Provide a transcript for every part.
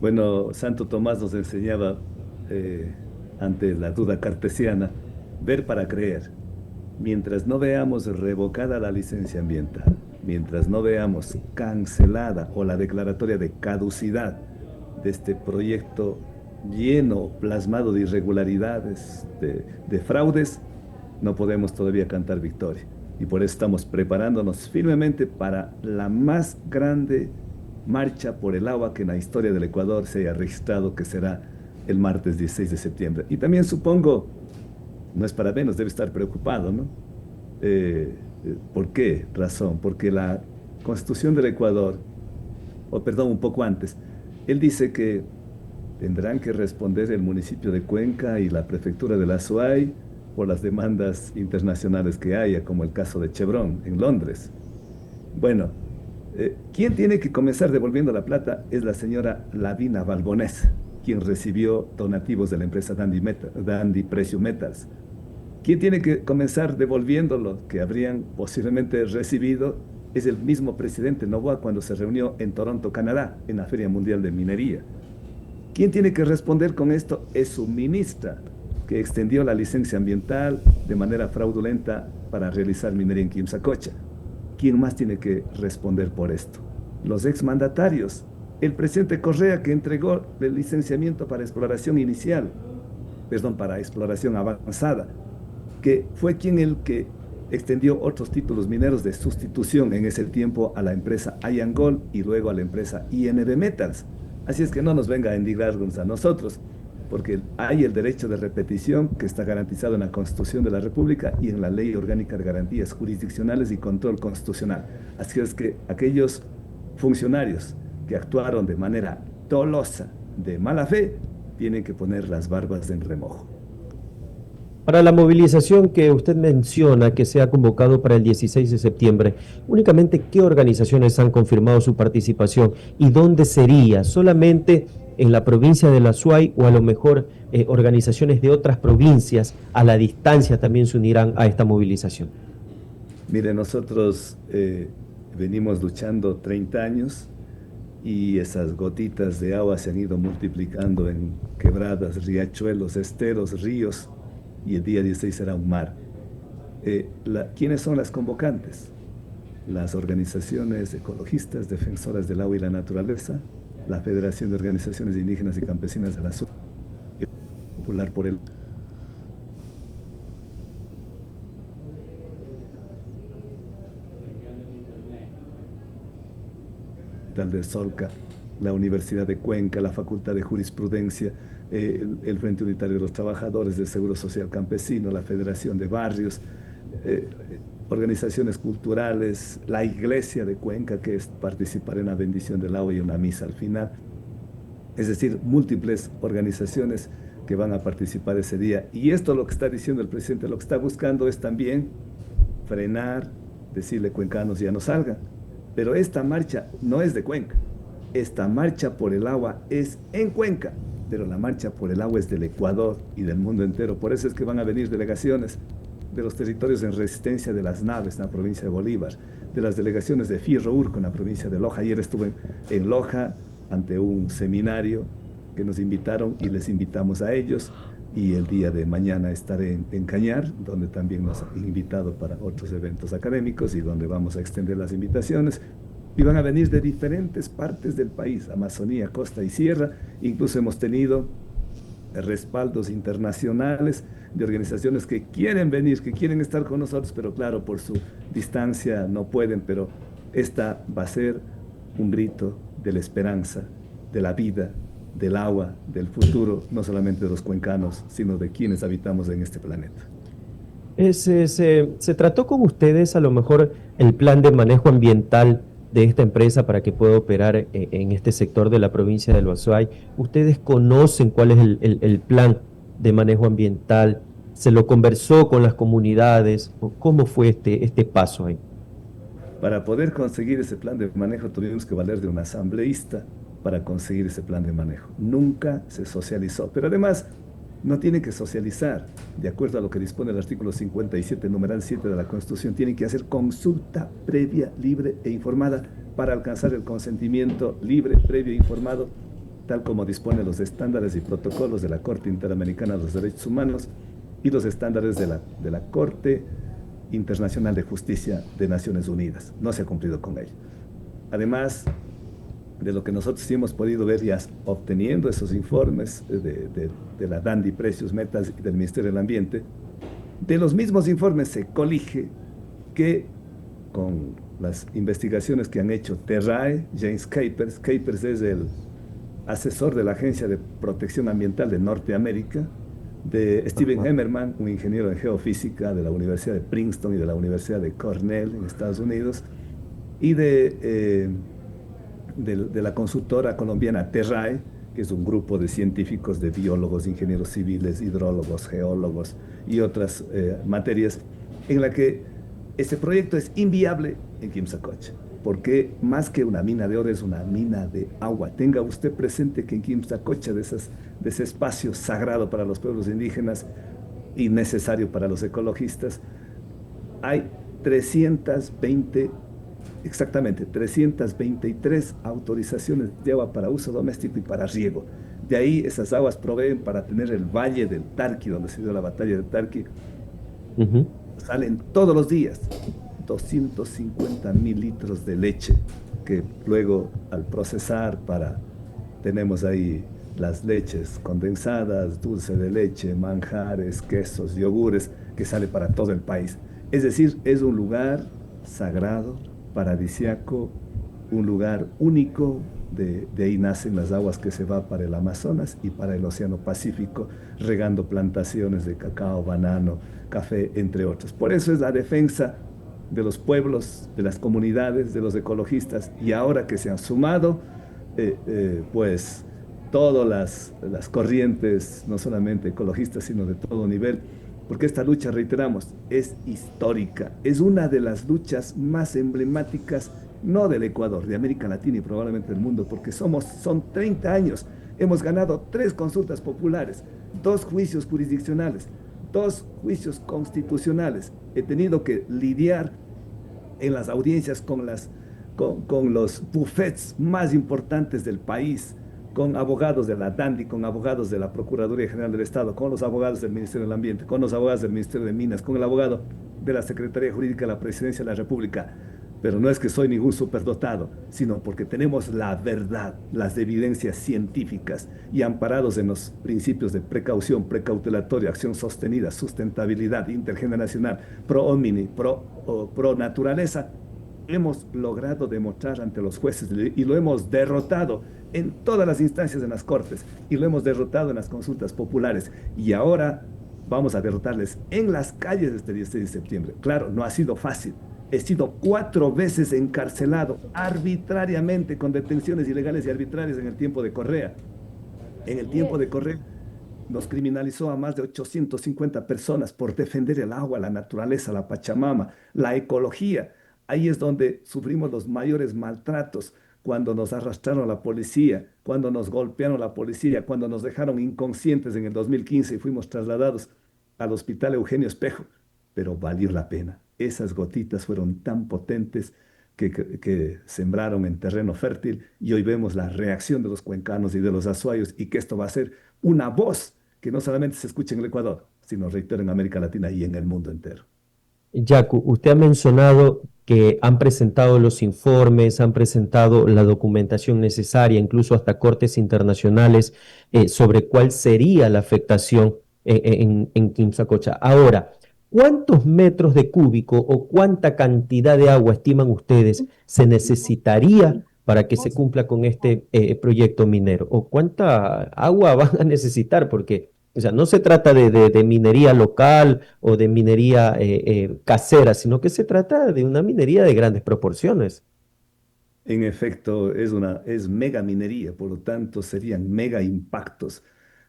Bueno, Santo Tomás nos enseñaba eh, ante la duda cartesiana, ver para creer. Mientras no veamos revocada la licencia ambiental, mientras no veamos cancelada o la declaratoria de caducidad de este proyecto lleno, plasmado de irregularidades, de fraudes, no podemos todavía cantar victoria. Y por eso estamos preparándonos firmemente para la más grande marcha por el agua que en la historia del Ecuador se haya registrado, que será el martes 16 de septiembre. Y también supongo, no es para menos, debe estar preocupado, ¿no? ¿Por qué razón? Porque la Constitución del Ecuador, o perdón, un poco antes, él dice que tendrán que responder el municipio de Cuenca y la prefectura de la Suay por las demandas internacionales que haya, como el caso de Chevron en Londres. Bueno, quien tiene que comenzar devolviendo la plata es la señora Lavina Balbonés, quien recibió donativos de la empresa Dandy Precious Metals. Quien tiene que comenzar devolviendo lo que habrían posiblemente recibido es el mismo presidente Noboa cuando se reunió en Toronto, Canadá, en la Feria Mundial de Minería. Quien tiene que responder con esto es su ministra, que extendió la licencia ambiental de manera fraudulenta para realizar minería en Quimsacocha. ¿Quién más tiene que responder por esto? Los exmandatarios. El presidente Correa, que entregó el licenciamiento para exploración inicial, perdón, para exploración avanzada, que fue quien el que extendió otros títulos mineros de sustitución en ese tiempo a la empresa IAMGOLD y luego a la empresa INB Metals. Así es que no nos venga a indignarnos a nosotros, porque hay el derecho de repetición que está garantizado en la Constitución de la República y en la Ley Orgánica de Garantías Jurisdiccionales y Control Constitucional. Así es que aquellos funcionarios que actuaron de manera dolosa, de mala fe, tienen que poner las barbas en remojo. Para la movilización que usted menciona que se ha convocado para el 16 de septiembre, únicamente qué organizaciones han confirmado su participación y dónde sería, solamente en la provincia de la Suay o a lo mejor organizaciones de otras provincias a la distancia también se unirán a esta movilización. Mire, nosotros venimos luchando 30 años y esas gotitas de agua se han ido multiplicando en quebradas, riachuelos, esteros, ríos, y el día 16 será un mar. ¿Quiénes son las convocantes? Las organizaciones ecologistas, defensoras del agua y la naturaleza, la Federación de Organizaciones Indígenas y Campesinas de la Sur, Popular por el Hospital de Solca, la Universidad de Cuenca, la Facultad de Jurisprudencia, el Frente Unitario de los Trabajadores del Seguro Social Campesino, la Federación de Barrios, eh, organizaciones culturales, la Iglesia de Cuenca, que es participar en la bendición del agua y una misa al final. Es decir, múltiples organizaciones que van a participar ese día. Y esto lo que está diciendo el presidente, lo que está buscando es también frenar, decirle cuencanos ya no salgan. Pero esta marcha no es de Cuenca. Esta marcha por el agua es en Cuenca, pero la marcha por el agua es del Ecuador y del mundo entero. Por eso es que van a venir delegaciones de los territorios en resistencia de las naves en la provincia de Bolívar, de las delegaciones de Fierro Urco en la provincia de Loja. Ayer estuve en Loja ante un seminario que nos invitaron y les invitamos a ellos. Y el día de mañana estaré en Cañar, donde también nos han invitado para otros eventos académicos y donde vamos a extender las invitaciones. Y van a venir de diferentes partes del país, Amazonía, costa y sierra. Incluso hemos tenido respaldos internacionales de organizaciones que quieren venir, que quieren estar con nosotros, pero claro, por su distancia no pueden, pero esta va a ser un grito de la esperanza, de la vida, del agua, del futuro, no solamente de los cuencanos, sino de quienes habitamos en este planeta. Se trató con ustedes a lo mejor el plan de manejo ambiental de esta empresa para que pueda operar en este sector de la provincia del Azuay. ¿Ustedes conocen cuál es el plan de manejo ambiental? ¿Se lo conversó con las comunidades? ¿Cómo fue este paso ahí? Para poder conseguir ese plan de manejo tuvimos que valer de un asambleísta para conseguir ese plan de manejo. Nunca se socializó, pero además no tienen que socializar. De acuerdo a lo que dispone el artículo 57, numeral 7 de la Constitución, tienen que hacer consulta previa, libre e informada para alcanzar el consentimiento libre, previo e informado tal como dispone los estándares y protocolos de la Corte Interamericana de los Derechos Humanos y los estándares de la Corte Internacional de Justicia de Naciones Unidas. No se ha cumplido con ello. Además de lo que nosotros sí hemos podido ver ya obteniendo esos informes de la Dandy Precious Metals y del Ministerio del Ambiente, de los mismos informes se colige que con las investigaciones que han hecho Terrae, James Capers, Capers es el asesor de la Agencia de Protección Ambiental de Norteamérica, de Steven Ajá. Emmerman, un ingeniero en geofísica de la Universidad de Princeton y de la Universidad de Cornell en Estados Unidos, y de la consultora colombiana Terrae, que es un grupo de científicos, de biólogos, ingenieros civiles, hidrólogos, geólogos y otras materias, en la que este proyecto es inviable en Quimsacocha, porque más que una mina de oro es una mina de agua. Tenga usted presente que en Quimsacocha, de ese espacio sagrado para los pueblos indígenas y necesario para los ecologistas, hay 320, exactamente 323 autorizaciones de agua para uso doméstico y para riego. De ahí esas aguas proveen para tener el valle del Tarqui, donde se dio la batalla del Tarqui. Ujú. Salen todos los días 250.000 litros de leche que luego al procesar tenemos ahí las leches condensadas, dulce de leche, manjares, quesos, yogures, que sale para todo el país. Es decir, es un lugar sagrado, paradisiaco, un lugar único. De ahí nacen las aguas que se va para el Amazonas y para el Océano Pacífico, regando plantaciones de cacao, banano, café, entre otros. Por eso es la defensa de los pueblos, de las comunidades, de los ecologistas, y ahora que se han sumado, pues todas las corrientes, no solamente ecologistas, sino de todo nivel, porque esta lucha, reiteramos, es histórica, es una de las luchas más emblemáticas, no del Ecuador, de América Latina y probablemente del mundo, porque son 30 años, hemos ganado 3 consultas populares, 2 juicios jurisdiccionales, 2 juicios constitucionales. He tenido que lidiar en las audiencias con los buffets más importantes del país, con abogados de la DANDI, con abogados de la Procuraduría General del Estado, con los abogados del Ministerio del Ambiente, con los abogados del Ministerio de Minas, con el abogado de la Secretaría Jurídica de la Presidencia de la República. Pero no es que soy ningún superdotado, sino porque tenemos la verdad, las evidencias científicas y amparados en los principios de precaución, precautelatoria, acción sostenida, sustentabilidad, intergeneracional, pro homini, pro naturaleza, hemos logrado demostrar ante los jueces y lo hemos derrotado en todas las instancias en las cortes y lo hemos derrotado en las consultas populares y ahora vamos a derrotarles en las calles este 16 de septiembre. Claro, no ha sido fácil. He sido 4 veces encarcelado arbitrariamente con detenciones ilegales y arbitrarias en el tiempo de Correa. En el tiempo de Correa nos criminalizó a más de 850 personas por defender el agua, la naturaleza, la Pachamama, la ecología. Ahí es donde sufrimos los mayores maltratos, cuando nos arrastraron a la policía, cuando nos golpearon la policía, cuando nos dejaron inconscientes en el 2015 y fuimos trasladados al Hospital Eugenio Espejo. Pero valió la pena. Esas gotitas fueron tan potentes que sembraron en terreno fértil y hoy vemos la reacción de los cuencanos y de los azuayos y que esto va a ser una voz que no solamente se escucha en el Ecuador, sino, reitero, en América Latina y en el mundo entero. Yacu, usted ha mencionado que han presentado los informes, han presentado la documentación necesaria, incluso hasta cortes internacionales, sobre cuál sería la afectación en Quimsacocha. Ahora, ¿cuántos metros de cúbico o cuánta cantidad de agua estiman ustedes se necesitaría para que se cumpla con este proyecto minero? ¿O cuánta agua van a necesitar? Porque, o sea, no se trata de minería local o de minería casera, sino que se trata de una minería de grandes proporciones. En efecto, es mega minería, por lo tanto, serían mega impactos.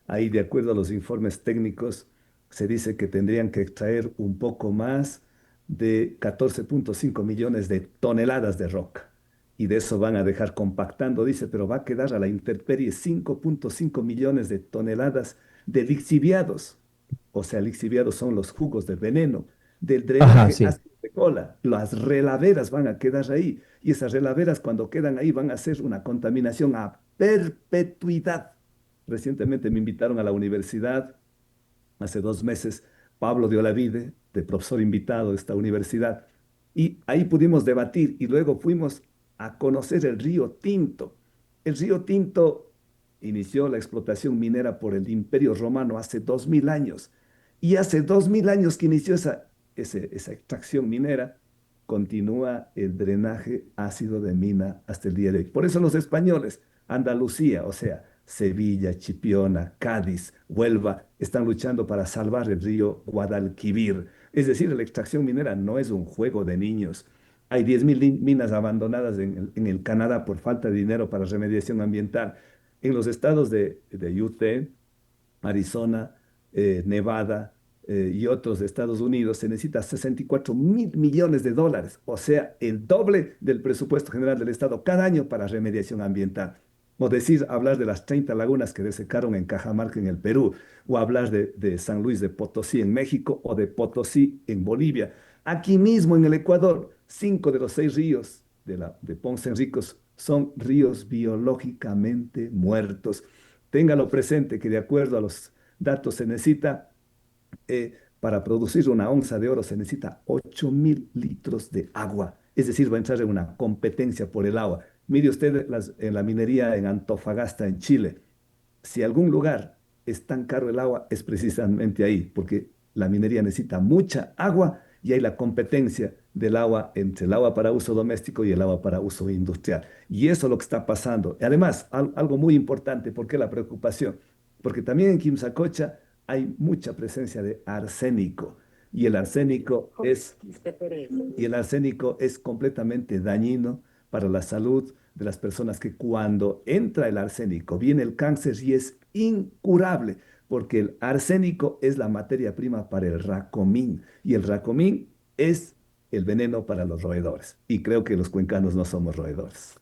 Ahí, de acuerdo a los informes técnicos, se dice que tendrían que extraer un poco más de 14,5 millones de toneladas de roca. Y de eso van a dejar compactando, dice, pero va a quedar a la intemperie 5,5 millones de toneladas de lixiviados. O sea, lixiviados son los jugos de veneno, del Ajá, drenaje sí. ácido de cola. Las relaveras van a quedar ahí y esas relaveras cuando quedan ahí van a hacer una contaminación a perpetuidad. Recientemente me invitaron a la universidad, hace 2 meses, Pablo de Olavide, de profesor invitado de esta universidad, y ahí pudimos debatir y luego fuimos a conocer el río Tinto. El río Tinto inició la explotación minera por el Imperio Romano hace 2000 años, y hace 2000 años que inició esa extracción minera, continúa el drenaje ácido de mina hasta el día de hoy. Por eso los españoles, Andalucía, o sea, Sevilla, Chipiona, Cádiz, Huelva, están luchando para salvar el río Guadalquivir. Es decir, la extracción minera no es un juego de niños. Hay 10.000 minas abandonadas en el Canadá por falta de dinero para remediación ambiental. En los estados de Utah, Arizona, Nevada, y otros de Estados Unidos se necesita 64.000 millones de dólares, o sea, el doble del presupuesto general del Estado cada año para remediación ambiental. O decir, hablar de las 30 lagunas que desecaron en Cajamarca, en el Perú, o hablar de San Luis de Potosí en México o de Potosí en Bolivia. Aquí mismo en el Ecuador, 5 de los 6 ríos de Ponce Ricos son ríos biológicamente muertos. Téngalo presente que de acuerdo a los datos se necesita, para producir una onza de oro se necesita 8.000 litros de agua. Es decir, va a entrar en una competencia por el agua. Mire usted en la minería en Antofagasta, en Chile. Si algún lugar es tan caro el agua, es precisamente ahí, porque la minería necesita mucha agua y hay la competencia del agua entre el agua para uso doméstico y el agua para uso industrial. Y eso es lo que está pasando. Y además, algo muy importante, ¿por qué la preocupación? Porque también en Quimsacocha hay mucha presencia de arsénico y el arsénico es completamente dañino para la salud de las personas, que cuando entra el arsénico viene el cáncer y es incurable, porque el arsénico es la materia prima para el racomín y el racomín es el veneno para los roedores. Y creo que los cuencanos no somos roedores.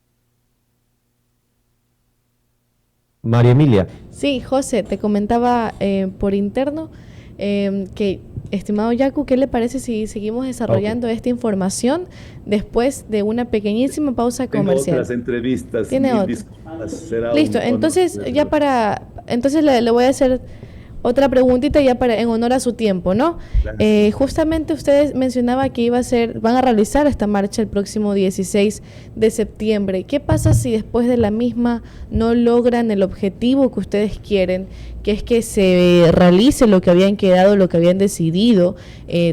María Emilia. Sí, José, te comentaba por interno que, estimado Yacu, ¿qué le parece si seguimos desarrollando esta información después de una pequeñísima pausa Tengo comercial? otras entrevistas. Tiene mil otra. disculpas, será Listo, un honor entonces hacerlo. entonces le voy a hacer otra preguntita ya para en honor a su tiempo, ¿no? Gracias. Justamente usted mencionaba que van a realizar esta marcha el próximo 16 de septiembre. ¿Qué pasa si después de la misma no logran el objetivo que ustedes quieren, que es que se realice lo que habían quedado, lo que habían decidido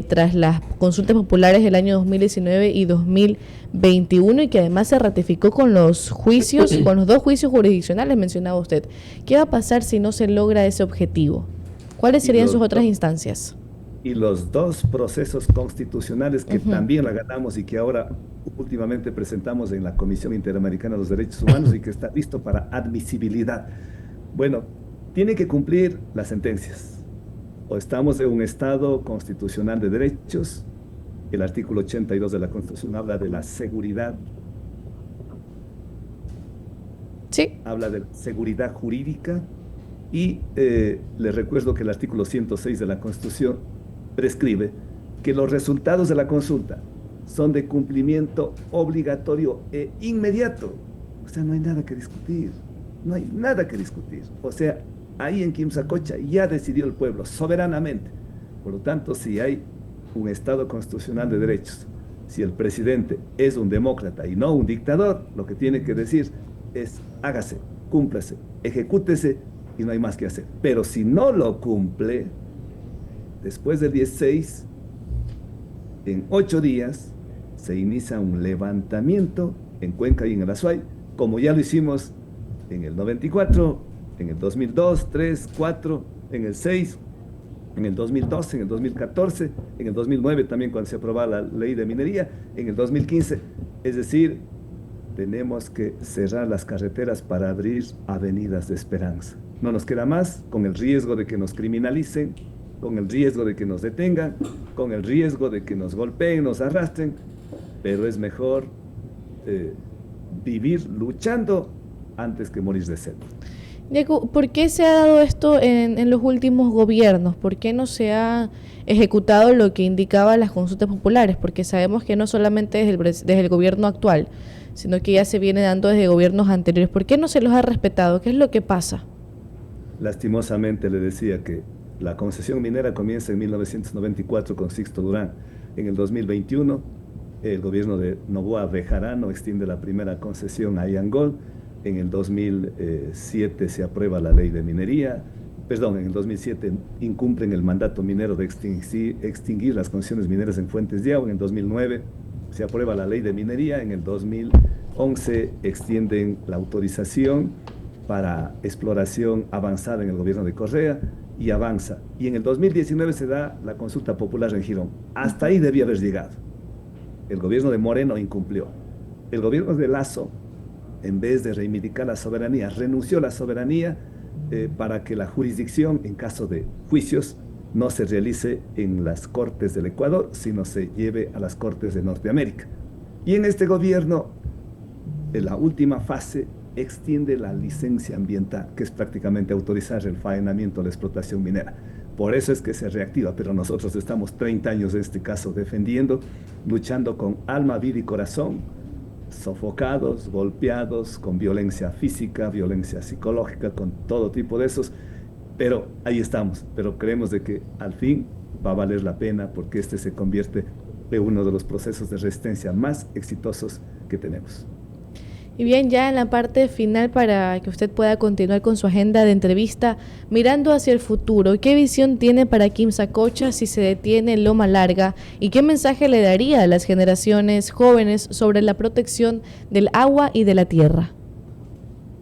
tras las consultas populares del año 2019 y 2021, y que además se ratificó con los juicios, con los 2 juicios jurisdiccionales mencionaba usted? ¿Qué va a pasar si no se logra ese objetivo? ¿Cuáles Y serían los sus otras dos instancias? y los 2 procesos constitucionales que Ujú. también la ganamos y que ahora últimamente presentamos en la Comisión Interamericana de los Derechos Humanos y que está listo para admisibilidad. Bueno, tiene que cumplir las sentencias. O estamos en un Estado constitucional de derechos. El artículo 82 de la Constitución Sí. habla de la seguridad jurídica. Y les recuerdo que el artículo 106 de la Constitución prescribe que los resultados de la consulta son de cumplimiento obligatorio e inmediato. O sea, no hay nada que discutir. No hay nada que discutir. O sea, ahí en Quimsacocha ya decidió el pueblo soberanamente. Por lo tanto, si hay un Estado constitucional de derechos, si el presidente es un demócrata y no un dictador, lo que tiene que decir es hágase, cúmplase, ejecútese y no hay más que hacer. Pero si no lo cumple, después del 16, en 8 días, se inicia un levantamiento en Cuenca y en el Azuay, como ya lo hicimos en el 94, en el 2002, 3, 4, en el 6, en el 2012, en el 2014, en el 2009 también cuando se aprobó la ley de minería, en el 2015. Es decir, tenemos que cerrar las carreteras para abrir avenidas de esperanza. No nos queda más, con el riesgo de que nos criminalicen, con el riesgo de que nos detengan, con el riesgo de que nos golpeen, nos arrastren, pero es mejor vivir luchando antes que morir de sed. Yacu, ¿por qué se ha dado esto en los últimos gobiernos? ¿Por qué no se ha ejecutado lo que indicaban las consultas populares? Porque sabemos que no solamente desde el gobierno actual, sino que ya se viene dando desde gobiernos anteriores. ¿Por qué no se los ha respetado? ¿Qué es lo que pasa? Lastimosamente le decía que la concesión minera comienza en 1994 con Sixto Durán. En el 2021, el gobierno de Noboa Bejarano extiende la primera concesión a Yangol. En el 2007 se aprueba la ley de minería. Perdón, en el 2007 incumplen el mandato minero de extinguir las concesiones mineras en fuentes de agua. En el 2009 se aprueba la ley de minería. En el 2011 extienden la autorización para exploración avanzada en el gobierno de Correa y avanza. Y en el 2019 se da la consulta popular en Girón. Hasta ahí debía haber llegado. El gobierno de Moreno incumplió. El gobierno de Lasso, en vez de reivindicar la soberanía, renunció a la soberanía para que la jurisdicción, en caso de juicios, no se realice en las Cortes del Ecuador, sino se lleve a las Cortes de Norteamérica. Y en este gobierno, en la última fase, extiende la licencia ambiental, que es prácticamente autorizar el faenamiento, la explotación minera. Por eso es que se reactiva, pero nosotros estamos 30 años en este caso defendiendo, luchando con alma, vida y corazón, sofocados, golpeados, con violencia física, violencia psicológica, con todo tipo de esos, pero ahí estamos, pero creemos de que al fin va a valer la pena porque este se convierte en uno de los procesos de resistencia más exitosos que tenemos. Y bien, ya en la parte final para que usted pueda continuar con su agenda de entrevista, mirando hacia el futuro, ¿qué visión tiene para Quimsacocha si se detiene Loma Larga? ¿Y qué mensaje le daría a las generaciones jóvenes sobre la protección del agua y de la tierra?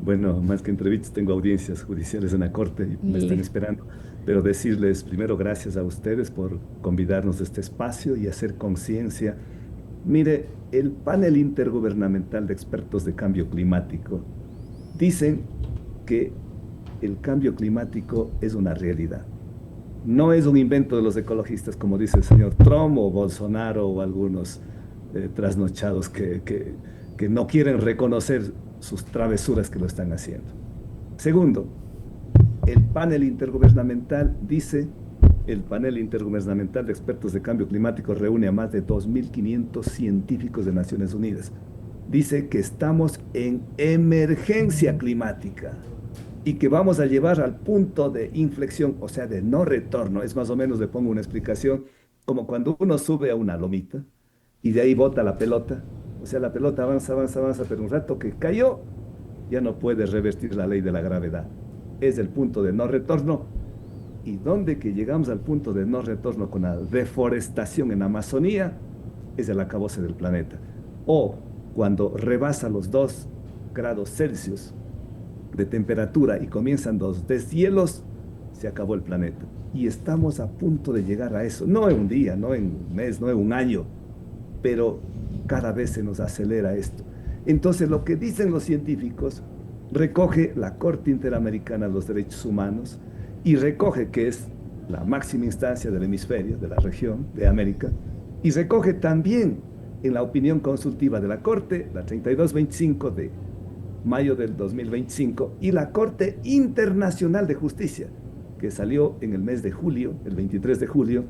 Bueno, más que entrevistas, tengo audiencias judiciales en la corte y me están esperando. Pero decirles primero gracias a ustedes por convidarnos a este espacio y hacer conciencia. Mire, el panel intergubernamental de expertos de cambio climático dicen que el cambio climático es una realidad. No es un invento de los ecologistas, como dice el señor Trump o Bolsonaro o algunos trasnochados que no quieren reconocer sus travesuras que lo están haciendo. Segundo, el panel intergubernamental dice, el panel intergubernamental de expertos de cambio climático reúne a más de 2.500 científicos de Naciones Unidas. Dice que estamos en emergencia climática y que vamos a llevar al punto de inflexión, o sea, de no retorno. Es más o menos, le pongo una explicación, como cuando uno sube a una lomita y de ahí bota la pelota. O sea, la pelota avanza, avanza, avanza, pero un rato que cayó, ya no puede revertir la ley de la gravedad. Es el punto de no retorno. Y donde que llegamos al punto de no retorno con la deforestación en Amazonía, es el acabose del planeta. O cuando rebasa los 2 grados Celsius de temperatura y comienzan los deshielos, se acabó el planeta. Y estamos a punto de llegar a eso. No en un día, no en un mes, no en un año, pero cada vez se nos acelera esto. Entonces, lo que dicen los científicos recoge la Corte Interamericana de los Derechos Humanos y recoge que es la máxima instancia del hemisferio, de la región de América, y recoge también en la opinión consultiva de la Corte, la 3225 de mayo del 2025, y la Corte Internacional de Justicia, que salió en el mes de julio, el 23 de julio,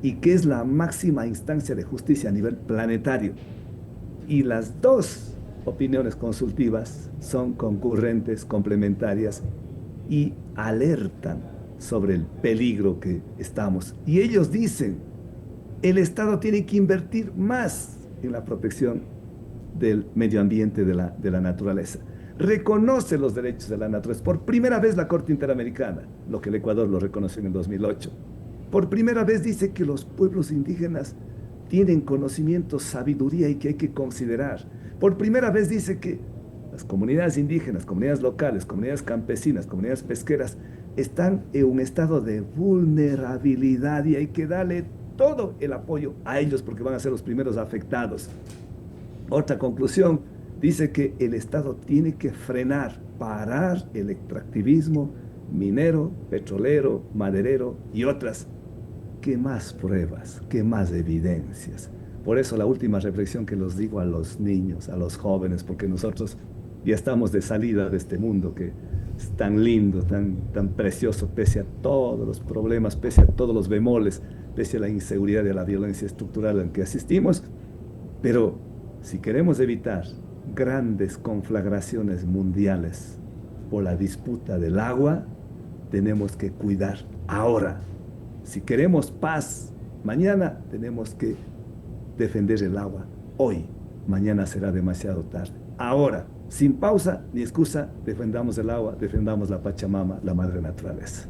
y que es la máxima instancia de justicia a nivel planetario. Y las 2 opiniones consultivas son concurrentes, complementarias, y alertan sobre el peligro que estamos. Y ellos dicen, el Estado tiene que invertir más en la protección del medio ambiente, de la naturaleza. Reconoce los derechos de la naturaleza. Por primera vez la Corte Interamericana, lo que el Ecuador lo reconoció en el 2008, por primera vez dice que los pueblos indígenas tienen conocimiento, sabiduría y que hay que considerar. Por primera vez dice que las comunidades indígenas, comunidades locales, comunidades campesinas, comunidades pesqueras, están en un estado de vulnerabilidad y hay que darle todo el apoyo a ellos porque van a ser los primeros afectados. Otra conclusión, dice que el Estado tiene que frenar, parar el extractivismo minero, petrolero, maderero y otras. ¿Qué más pruebas? ¿Qué más evidencias? Por eso la última reflexión que los digo a los niños, a los jóvenes, porque nosotros ya estamos de salida de este mundo que es tan lindo, tan precioso, pese a todos los problemas, pese a todos los bemoles, pese a la inseguridad y a la violencia estructural en que asistimos, pero Si queremos evitar grandes conflagraciones mundiales por la disputa del agua, tenemos que cuidar ahora. Si queremos paz mañana, tenemos que defender el agua hoy. Mañana será demasiado tarde. Ahora, sin pausa ni excusa, defendamos el agua, defendamos la Pachamama, la madre naturaleza.